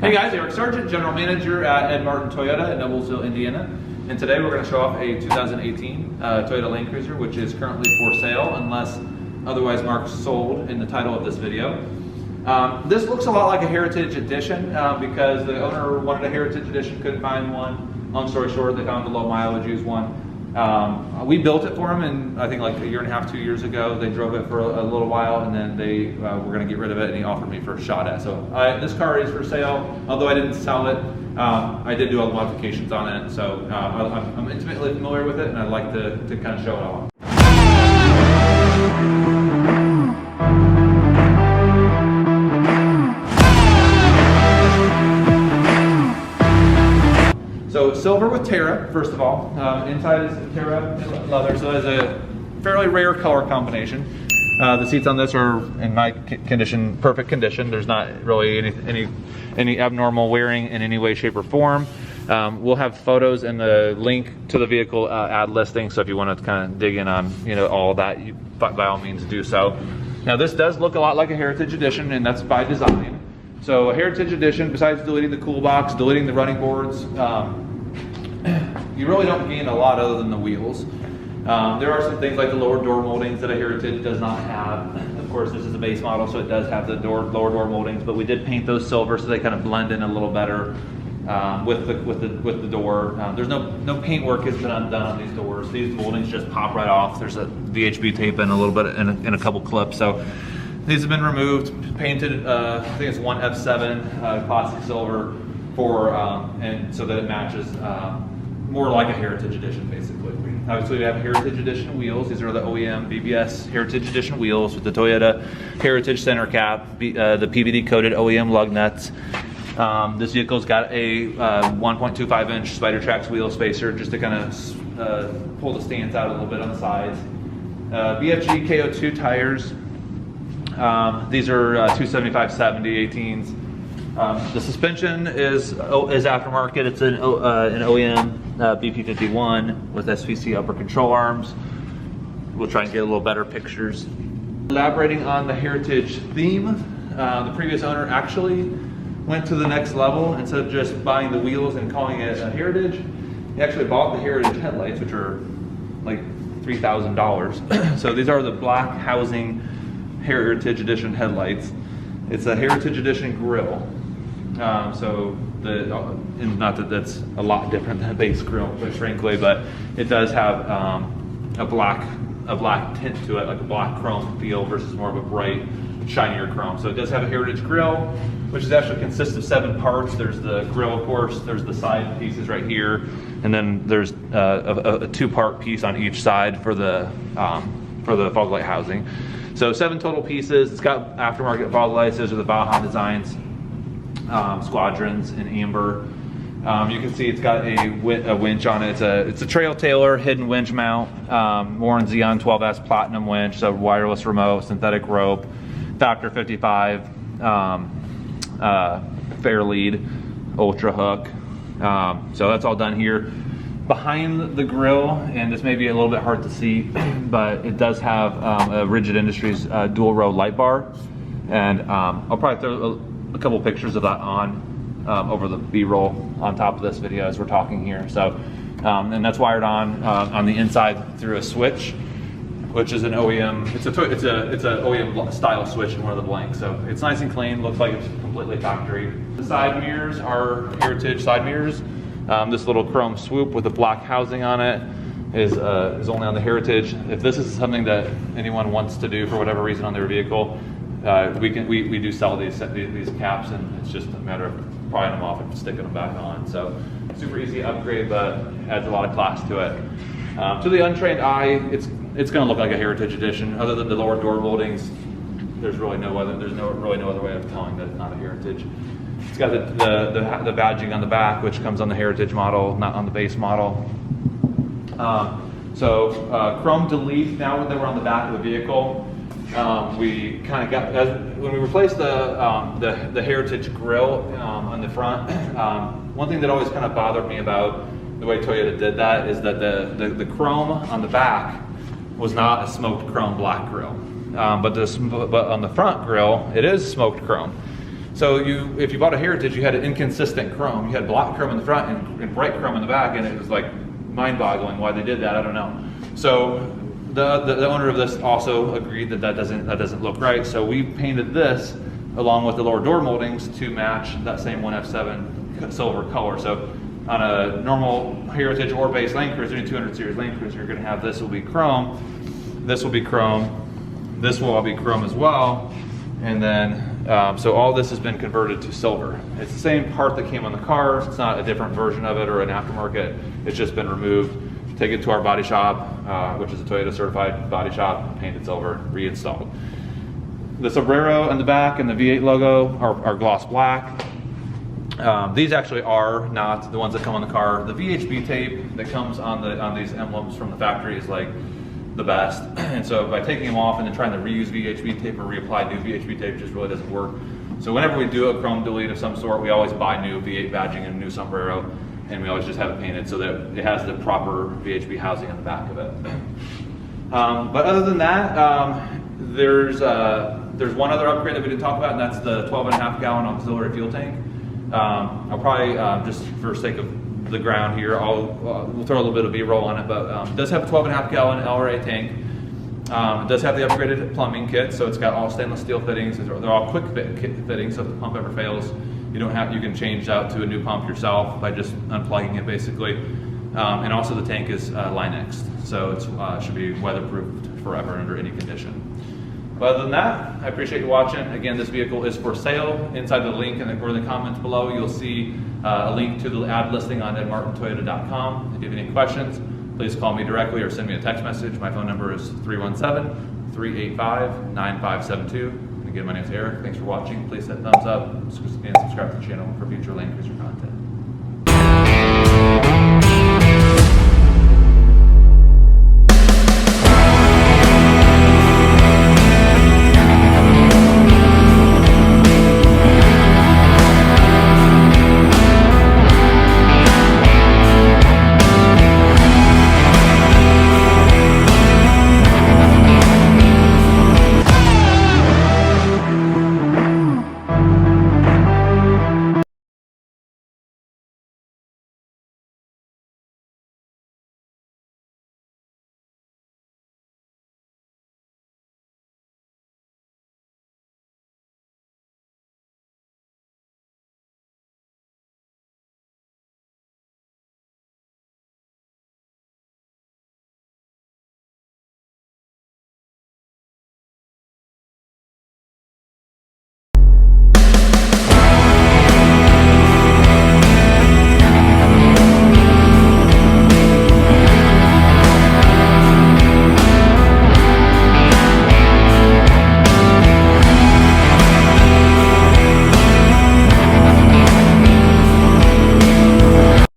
Hey guys, Eric Sargent, General Manager at Ed Martin Toyota in Noblesville, Indiana. And today we're going to show off a 2018 Toyota Land Cruiser, which is currently for sale unless otherwise marked sold in the title of this video. This looks a lot like a Heritage Edition because the owner wanted a Heritage Edition, couldn't find one. Long story short, they found a low mileage used one. We built it for them, and I think like a year and a half, 2 years ago. They drove it for a little while, and then they were going to get rid of it, and he offered me for a shot at. So this car is for sale. Although I didn't sell it, I did do all the modifications on it. So I'm intimately familiar with it, and I'd like to kind of show it off. So silver with TERRA, first of all. Inside is TERRA leather, so it's a fairly rare color combination. The seats on this are, in my condition, perfect condition. There's not really any abnormal wearing in any way, shape, or form. We'll have photos in the link to the vehicle ad listing, so if you want to kind of dig in on all of that, you by all means do so. Now this does look a lot like a Heritage Edition, and that's by design. So a Heritage Edition, besides deleting the cool box, deleting the running boards, you really don't gain a lot other than the wheels. There are some things like the lower door moldings that a Heritage does not have. Of course, this is a base model, so it does have the lower door moldings, but we did paint those silver so they kind of blend in a little better with the door. There's no paint work has been done on these doors. These moldings just pop right off. There's a VHB tape in a little bit in a couple clips. So these have been removed, painted. I think it's 1F7 classic silver and so that it matches more like a Heritage Edition, basically. Obviously, we have Heritage Edition wheels. These are the OEM BBS Heritage Edition wheels with the Toyota Heritage center cap, the PVD coated OEM lug nuts. This vehicle's got a 1.25 inch Spidertrax wheel spacer just to kind of pull the stance out a little bit on the sides. BFG KO2 tires. These are 275/70 18s. The suspension is aftermarket. It's an OEM BP-51 with SPC upper control arms. We'll try and get a little better pictures. Elaborating on the Heritage theme, the previous owner actually went to the next level. Instead of just buying the wheels and calling it a Heritage, he actually bought the Heritage headlights, which are like $3,000. So these are the black housing Heritage Edition headlights. It's a Heritage Edition grille. And not that that's a lot different than a base grille, frankly, but it does have a black tint to it, like a black chrome feel versus more of a bright, shinier chrome. So it does have a Heritage grille, which is actually consists of 7 parts. There's the grille, of course. There's the side pieces right here, and then there's a 2-part piece on each side for the fog light housing. So 7 total pieces. It's got aftermarket fog lights. Those are the Baja Designs squadrons in amber. You can see it's got a winch on it. It's a Trail Tailor hidden winch mount. WARN Zeon 12S Platinum winch, so wireless remote, synthetic rope, Factor 55, Fairlead Ultrahook. So that's all done here. Behind the grille, and this may be a little bit hard to see, but it does have a Rigid Industries dual row light bar, and I'll probably throw a couple pictures of that on over the B-roll on top of this video as we're talking here. So, and that's wired on the inside through a switch, which is an OEM. It's a OEM style switch in one of the blanks. So it's nice and clean. Looks like it's completely factory. The side mirrors are Heritage side mirrors. This little chrome swoop with a black housing on it is only on the Heritage. If this is something that anyone wants to do for whatever reason on their vehicle, we do sell these caps, and it's just a matter of prying them off and sticking them back on. So super easy upgrade, but adds a lot of class to it. To the untrained eye, it's going to look like a Heritage Edition. Other than the lower door moldings, there's really no other way of telling that it's not a Heritage. It's got the badging on the back, which comes on the Heritage model, not on the base model. Chrome delete. Now when they were on the back of the vehicle, we kind of got, when we replaced the Heritage grille on the front, one thing that always kind of bothered me about the way Toyota did that is that the chrome on the back was not a smoked chrome black grille, but on the front grille it is smoked chrome. So if you bought a Heritage, you had an inconsistent chrome. You had black chrome in the front and bright chrome in the back, and it was like mind-boggling why they did that. I don't know. So the owner of this also agreed that doesn't look right. So we painted this along with the lower door moldings to match that same 1F7 silver color. So on a normal Heritage or base Land Cruiser, any 200 series Land Cruiser, you're going to have this will be chrome, this will be chrome, this will all be chrome as well, and then so all this has been converted to silver. It's the same part that came on the car. It's not a different version of it or an aftermarket. It's just been removed. Take it to our body shop, which is a Toyota certified body shop, painted silver, reinstalled. The sombrero in the back and the V8 logo are gloss black. These actually are not the ones that come on the car. The VHB tape that comes on these emblems from the factory is like the best. And so by taking them off and then trying to reuse VHB tape or reapply new VHB tape just really doesn't work. So whenever we do a chrome delete of some sort, we always buy new V8 badging and a new sombrero, and we always just have it painted so that it has the proper VHB housing on the back of it. But other than that, there's one other upgrade that we didn't talk about, and that's the 12.5 gallon auxiliary fuel tank. I'll probably, just for sake of the ground here, we'll throw a little bit of B-roll on it, but it does have a 12.5 gallon LRA tank. It does have the upgraded plumbing kit, so it's got all stainless steel fittings. They're all quick fit fittings, so if the pump ever fails, you can change out to a new pump yourself by just unplugging it basically. And also the tank is Linexed, so it should be weatherproofed forever under any condition. But other than that, I appreciate you watching. Again, this vehicle is for sale. Inside the link in the comments below, you'll see a link to the ad listing on edmartintoyota.com. If you have any questions, please call me directly or send me a text message. My phone number is 317-385-9572. And again, my name is Eric. Thanks for watching. Please hit thumbs up and subscribe to the channel for future Land Cruiser content.